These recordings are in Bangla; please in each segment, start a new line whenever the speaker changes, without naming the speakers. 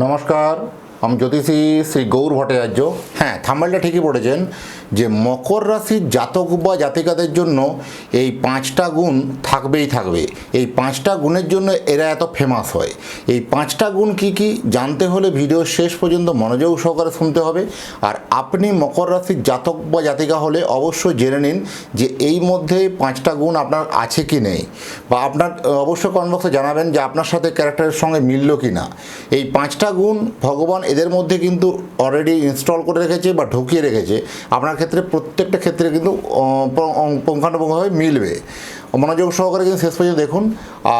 নমস্কার, আমি জ্যোতিষী শ্রী গৌর ভট্টাচার্য। হ্যাঁ, থাম্বনেলটা ঠিকই পড়েছেন যে মকর রাশির জাতক বা জাতিকাদের জন্য এই 5টা গুণ থাকবেই থাকবে। এই 5টা গুণের জন্য এরা এত ফেমাস হয়। এই 5টা গুণ কি কি জানতে হলে ভিডিও শেষ পর্যন্ত মনোযোগ সহকারে শুনতে হবে। আর আপনি মকর রাশির জাতক বা জাতিকা হলে অবশ্যই জেনে নিন যে এই মধ্যে 5টা গুণ আপনার আছে কি নেই, বা আপনার অবশ্যই কমেন্ট বক্সে জানাবেন যে আপনার সাথে ক্যারেক্টারের সঙ্গে মিলল কি না। এই 5টা গুণ ভগবান এদের মধ্যে কিন্তু অলরেডি ইনস্টল করে রেখেছে বা ঢুকিয়ে রেখেছে। আপনার ক্ষেত্রে প্রত্যেকটা ক্ষেত্রে কিন্তু পুঙ্খানুপুঙ্খভাবে মিলবে। মনোযোগ সহকারে কিন্তু শেষ পর্যন্ত দেখুন।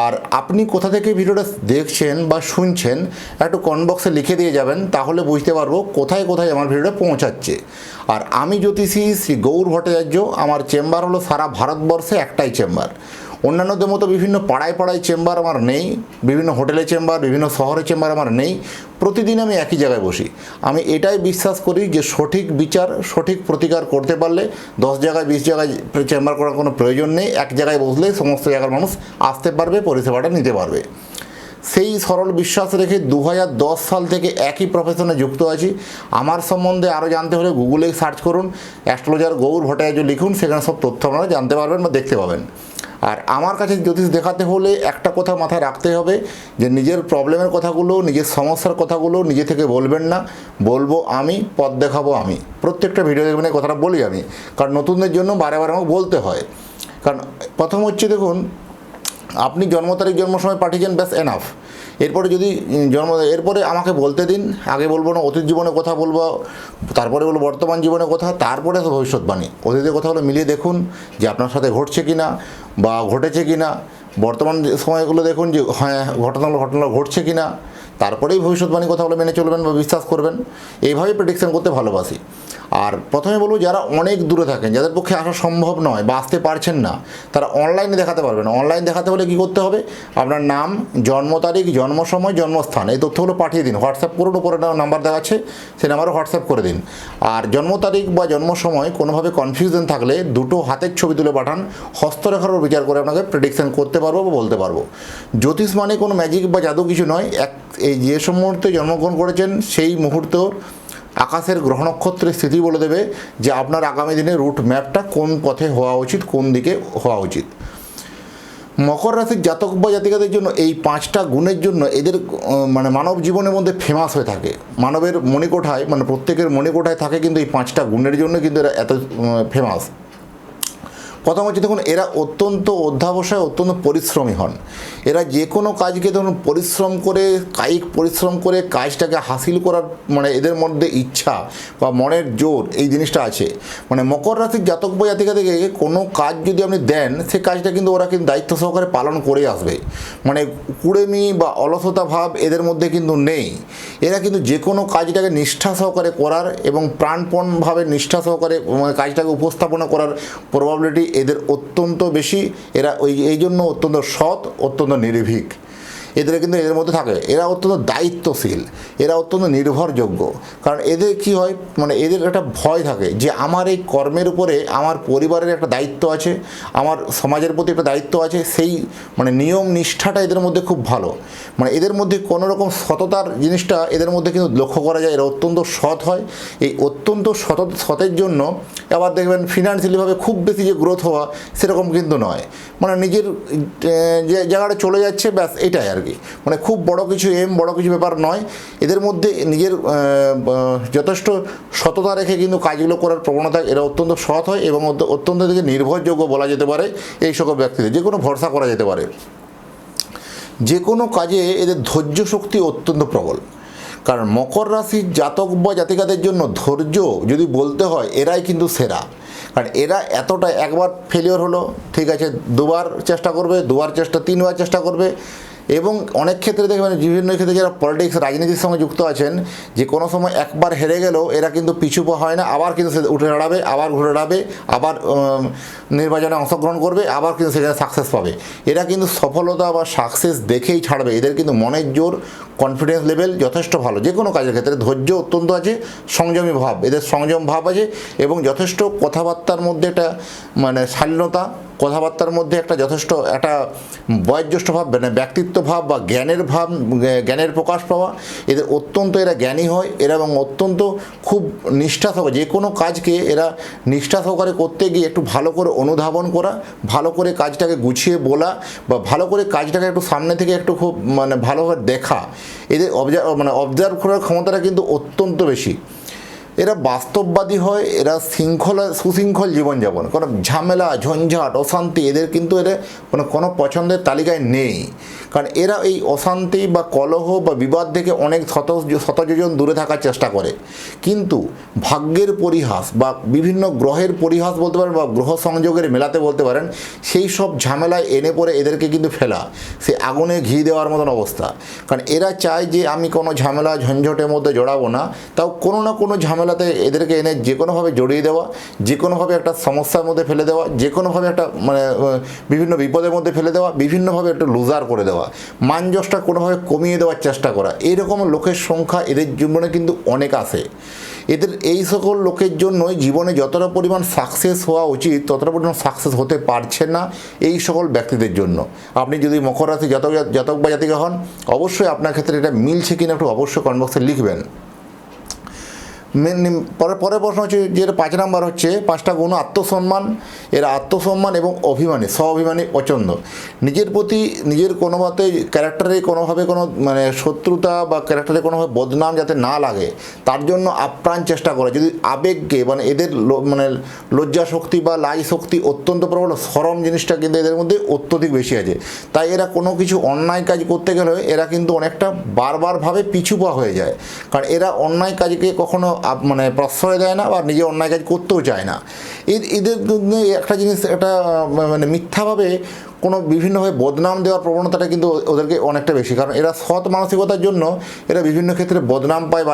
আর আপনি কোথা থেকে ভিডিওটা দেখছেন বা শুনছেন একটু কমেন্ট বক্সে লিখে দিয়ে যাবেন, তাহলে বুঝতে পারবো কোথায় কোথায় আমার ভিডিওটা পৌঁছাচ্ছে। আর আমি জ্যোতিষী শ্রী গৌর ভট্টাচার্য। আমার চেম্বার হলো সারা ভারতবর্ষে একটাই চেম্বার। অন্যান্যদের মতো বিভিন্ন পাড়ায় পাড়ায় চেম্বার আমার নেই, বিভিন্ন হোটেলে চেম্বার, বিভিন্ন শহরে চেম্বার আমার নেই। প্রতিদিন আমি একই জায়গায় বসি। আমি এটাই বিশ্বাস করি যে সঠিক বিচার, সঠিক প্রতিকার করতে পারলে 10 জায়গায় 20 জায়গায় চেম্বার করার কোনো প্রয়োজন নেই। এক জায়গায় বসলেই সমস্ত জায়গার মানুষ আসতে পারবে, পরিষেবাটা নিতে পারবে। সেই সরল বিশ্বাস রেখে 2010 সাল থেকে একই প্রফেশনে যুক্ত আছি। আমার সম্বন্ধে আরও জানতে হলে গুগলে সার্চ করুন, অ্যাস্ট্রোলজার গৌর ভট্টাচার্য লিখুন, সেখানে সব তথ্য আপনারা জানতে পারবেন বা দেখতে পাবেন। আর আমার কাছে জ্যোতিষ দেখাতে হলে একটা কথা মাথায় রাখতে হবে যে নিজের প্রবলেমের কথাগুলো, নিজের সমস্যার কথাগুলো নিজে থেকে বলবেন না, বলবো আমি, পথ দেখাবো আমি। প্রত্যেকটা ভিডিও দেখবেন এই কথাটা বলি আমি, কারণ নতুনদের জন্য বারে বারে আমাকে বলতে হয়। কারণ প্রথম হচ্ছে, দেখুন, আপনি জন্ম তারিখ জন্ম সময় পাঠিয়েছেন, ব্যাস এনাফ। এরপরে যদি এরপরে আমাকে বলতে দিন। আগে বলবো না অতীত জীবনের কথা বলবো, তারপরে বলবো বর্তমান জীবনের কথা, তারপরে ভবিষ্যৎবাণী। অতীতের কথাগুলো মিলিয়ে দেখুন যে আপনার সাথে ঘটছে কি না বা ঘটেছে কি না। বর্তমান সময়গুলো দেখুন যে হ্যাঁ ঘটনা ঘটছে কি না। তারপরেই ভবিষ্যৎবাণী কথাগুলো মেনে চলবেন বা বিশ্বাস করবেন। এইভাবেই প্রেডিকশন করতে ভালোবাসি। আর প্রথমে বলবো, যারা অনেক দূরে থাকেন, যাদের পক্ষে আসা সম্ভব নয় বা আসতে পারছেন না, তারা অনলাইনে দেখাতে পারবেন। অনলাইন দেখাতে হলে কী করতে হবে? আপনার নাম, জন্ম তারিখ, জন্ম সময়, জন্মস্থান, এই তথ্যগুলো পাঠিয়ে দিন। হোয়াটসঅ্যাপ করুন, উপরে নাম্বার দেওয়া আছে, সেই নাম্বারে হোয়াটসঅ্যাপ করে দিন। আর জন্ম তারিখ বা জন্ম সময় কোনোভাবে কনফিউশন থাকলে দুটো হাতের ছবি তুলে পাঠান। হস্তরেখারও বিচার করে আপনাকে প্রেডিকশন করতে পারবো বা বলতে পারবো। জ্যোতিষ মানে কোনো ম্যাজিক বা জাদু কিছু নয়। এই যে মুহূর্তে জন্মগ্রহণ করেছেন সেই মুহূর্ত আকাশের গ্রহ নক্ষত্রের স্থিতি বলে দেবে যে আপনার আগামী দিনের রুট ম্যাপটা কোন পথে হওয়া উচিত, কোন দিকে হওয়া উচিত। মকর রাশির জাতক বা জাতিকাদের জন্য এই 5টা গুণের জন্য এদের মানে মানব জীবনের মধ্যে ফেমাস হয়ে থাকে। মানবের মণিকোঠায়, মানে প্রত্যেকের মণিকোঠায় থাকে কিন্তু এই 5টা গুণের জন্য কিন্তু এরা এত ফেমাস। প্রথম হচ্ছে, দেখুন, এরা অত্যন্ত অধ্যাবসায়, অত্যন্ত পরিশ্রমী হন। এরা যে কোনো কাজকে ধরুন কায়িক পরিশ্রম করে কাজটাকে হাসিল করার মানে এদের মধ্যে ইচ্ছা বা মনের জোর, এই জিনিসটা আছে। মানে মকর রাশির জাতক বা জাতিকাদেরকে কোনো কাজ যদি আপনি দেন, সে কাজটা কিন্তু ওরা কিন্তু দায়িত্ব সহকারে পালন করে আসবে। মানে কুড়েমি বা অলসতা ভাব এদের মধ্যে কিন্তু নেই। এরা কিন্তু যে কোনো কাজটাকে নিষ্ঠা সহকারে করার এবং প্রাণপণভাবে নিষ্ঠা সহকারে কাজটাকে উপস্থাপনা করার প্রবাবিলিটি এদের অত্যন্ত বেশি। এরা এই জন্য অত্যন্ত সৎ, অত্যন্ত নির্ভীক এদের কিন্তু এদের মধ্যে থাকে। এরা অত্যন্ত দায়িত্বশীল, এরা অত্যন্ত নির্ভরযোগ্য। কারণ এদের কি হয়, মানে এদের একটা ভয় থাকে যে আমার এই কর্মের উপরে আমার পরিবারের একটা দায়িত্ব আছে, আমার সমাজের প্রতি একটা দায়িত্ব আছে। সেই মানে নিয়ম নিষ্ঠাটা এদের মধ্যে খুব ভালো। মানে এদের মধ্যে কোনো রকম সততার জিনিসটা এদের মধ্যে কিন্তু লক্ষ্য করা যায়। এরা অত্যন্ত সৎ হয়। এই অত্যন্ত সতের জন্য আবার দেখবেন ফিনান্সিয়ালিভাবে খুব বেশি যে গ্রোথ হওয়া সেরকম কিন্তু নয়। মানে নিজের যে জায়গাটা চলে যাচ্ছে, ব্যাস এটাই আর কি। মানে খুব বড় কিছু বড় কিছু ব্যাপার নয়। এদের মধ্যে নিজের যথেষ্ট সততা রেখে কিন্তু কাজগুলো করার প্রবণতা, এরা অত্যন্ত সৎ হয় এবং অত্যন্ত দিকে নির্ভরযোগ্য বলা যেতে পারে। এই সকল ব্যক্তিদের যে কোনো ভরসা করা যেতে পারে। যে কোনো কাজে এদের ধৈর্য শক্তি অত্যন্ত প্রবল। কারণ মকর রাশির জাতক বা জাতিকাদের জন্য ধৈর্য যদি বলতে হয়, এরাই কিন্তু সেরা। কারণ এরা এতটা, একবার ফেলিওর হলো, ঠিক আছে, দুবার চেষ্টা করবে, 3বার চেষ্টা করবে। এবং অনেক ক্ষেত্রে দেখবেন, বিভিন্ন ক্ষেত্রে যারা পলিটিক্স, রাজনীতির সঙ্গে যুক্ত আছেন, যে কোনো সময় একবার হেরে গেলেও এরা কিন্তু পিছু হয় না, আবার কিন্তু সে উঠে দাঁড়াবে, আবার ঘুরে দাঁড়াবে, আবার নির্বাচনে অংশগ্রহণ করবে, আবার কিন্তু সেখানে সাকসেস পাবে। এরা কিন্তু সফলতা বা সাকসেস দেখেই ছাড়বে। এদের কিন্তু মনের জোর, কনফিডেন্স লেভেল যথেষ্ট ভালো। যে কোনো কাজের ক্ষেত্রে ধৈর্য অত্যন্ত আছে, সংযমী ভাব, এদের সংযম ভাব আছে এবং যথেষ্ট কথাবার্তার মধ্যে একটা মানে শালীনতা কথাবার্তার মধ্যে একটা যথেষ্ট একটা বয়োজ্যেষ্ঠ ভাব, মানে ব্যক্তিত্ব ভাব বা জ্ঞানের প্রকাশ পাওয়া। এদের অত্যন্ত এরা জ্ঞানী হয় এরা, এবং অত্যন্ত খুব নিষ্ঠা সহকারে যে কোনো কাজকে এরা নিষ্ঠা সহকারে করতে গিয়ে একটু ভালো করে অনুধাবন করা, ভালো করে কাজটাকে গুছিয়ে বলা বা ভালো করে কাজটাকে একটু সামনে থেকে একটু খুব মানে ভালোভাবে দেখা, এদের অবজার্ভ করার ক্ষমতাটা কিন্তু অত্যন্ত বেশি। এরা বাস্তববাদী হয়, এরা সুশৃঙ্খল জীবনযাপন, কোনো ঝামেলা ঝঞ্ঝাট অশান্তি এদের কিন্তু এরা কোনো পছন্দের তালিকায় নেই। কারণ এরা এই অশান্তি বা কলহ বা বিবাদ থেকে অনেক শতযোজন দূরে থাকার চেষ্টা করে। কিন্তু ভাগ্যের পরিহাস বা বিভিন্ন গ্রহের পরিহাস বলতে পারেন বা গ্রহ সংযোগের মেলাতে বলতে পারেন, সেই সব ঝামেলায় এনে পড়ে এদেরকে কিন্তু ফেলা সে আগুনে ঘি দেওয়ার মতন অবস্থা। কারণ এরা চায় যে আমি কোনো ঝামেলা ঝঞ্ঝটের মধ্যে জড়াবো না, তাও কোনো না কোনো ঝামেলাতে এদেরকে এনে যে কোনোভাবে জড়িয়ে দেওয়া, যে কোনোভাবে একটা সমস্যার মধ্যে ফেলে দেওয়া, যে কোনোভাবে একটা বিভিন্ন বিপদের মধ্যে ফেলে দেওয়া, বিভিন্নভাবে একটা লুজার করে দেওয়া, মানযশটা কোনোভাবে কমিয়ে দেওয়ার চেষ্টা করা। এইরকম লোকের সংখ্যা এদের জীবনে কিন্তু অনেক আসে। এদের এই সকল লোকের জন্যই জীবনে যতটা পরিমাণ সাকসেস হওয়া উচিত ততটা পরিমাণ সাকসেস হতে পারছে না এই সকল ব্যক্তিদের জন্য। আপনি যদি মকর রাশি জাতক বা জাতিকা হন, অবশ্যই আপনার ক্ষেত্রে এটা মিলছে কিনা একটু অবশ্যই কমেন্ট বক্সে লিখবেন। পরের প্রশ্ন হচ্ছে যে 5 নাম্বার হচ্ছে 5টা গুণ আত্মসম্মান। এরা আত্মসম্মান এবং স্বাভিমানী পছন্দ। নিজের প্রতি নিজের কোনোভাবে ক্যারেক্টারে কোনোভাবে কোনো শত্রুতা বা ক্যারেক্টারে কোনোভাবে বদনাম যাতে না লাগে তার জন্য আপ্রাণ চেষ্টা করে। যদি আবেগকে এদের লজ্জা শক্তি বা লাই শক্তি অত্যন্ত প্রবল, শরম জিনিসটা কিন্তু এদের মধ্যে অত্যধিক বেশি আছে। তাই এরা কোনো কিছু অন্যায় কাজ করতে গেলে এরা কিন্তু অনেকটা বারবারভাবে পিছু পা হয়ে যায়। কারণ এরা অন্যায় কাজকে কখনো প্রশ্রয় দেয় না বা নিজে অন্যায় কাজ করতেও চায় না। এদের একটা জিনিস একটা মিথ্যাভাবে কোনো বিভিন্নভাবে বদনাম দেওয়ার প্রবণতাটা কিন্তু ওদেরকে অনেকটা বেশি। কারণ এরা সৎ মানসিকতার জন্য এরা বিভিন্ন ক্ষেত্রে বদনাম পায়,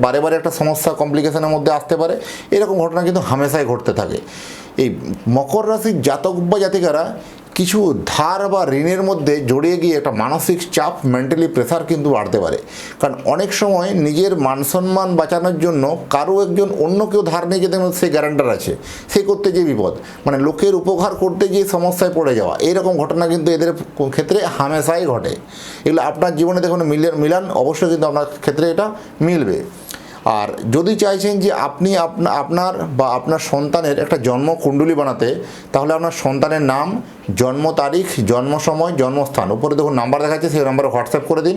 বারে বারে একটা সমস্যা কমপ্লিকেশনের মধ্যে আসতে পারে। এরকম ঘটনা কিন্তু হামেশাই ঘটতে থাকে। এই মকর রাশির জাতক বা জাতিকারা কিছু ধার বা ঋণের মধ্যে জড়িয়ে গিয়ে একটা মানসিক চাপ, মেন্টালি প্রেসার কিন্তু বাড়তে পারে। কারণ অনেক সময় নিজের মানসম্মান বাঁচানোর জন্য কারো একজন অন্য কেউ ধার নিয়ে যেতে সে গ্যারান্টার আছে, সে করতে গিয়ে বিপদ, লোকের উপকার করতে গিয়ে সমস্যায় পড়ে যাওয়া, এইরকম ঘটনা কিন্তু এদের ক্ষেত্রে হামেশাই ঘটে। এগুলো আপনার জীবনে দেখুন মিলান, অবশ্যই কিন্তু আপনার ক্ষেত্রে এটা মিলবে। আর যদি চাইছেন যে আপনি আপনার বা আপনার সন্তানের একটা জন্মকুণ্ডলী বানাতে, তাহলে আপনার সন্তানের নাম, জন্ম তারিখ, জন্ম সময়, জন্মস্থান উপরে দেখুন নাম্বার দেখাচ্ছে, সেই নাম্বারে হোয়াটসঅ্যাপ করে দিন।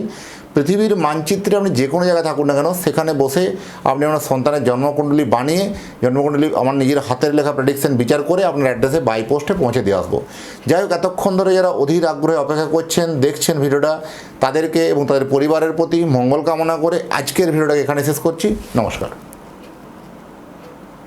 পৃথিবীর মানচিত্রে আপনি যে কোনো জায়গায় থাকুন না কেন সেখানে বসে আপনি আপনার সন্তানের জন্মকুণ্ডলী বানিয়ে জন্মকুণ্ডলী আমার নিজের হাতের লেখা প্রেডিকশন বিচার করে আপনার অ্যাড্রেসে বাই পোস্টে পৌঁছে দিয়ে আসবো। যাই হোক, এতক্ষণ ধরে যারা অধীর আগ্রহে অপেক্ষা করছেন দেখছেন ভিডিওটা, তাদেরকে এবং তাদের পরিবারের প্রতি মঙ্গল কামনা করে আজকের ভিডিওটাকে এখানে শেষ করছি। নমস্কার।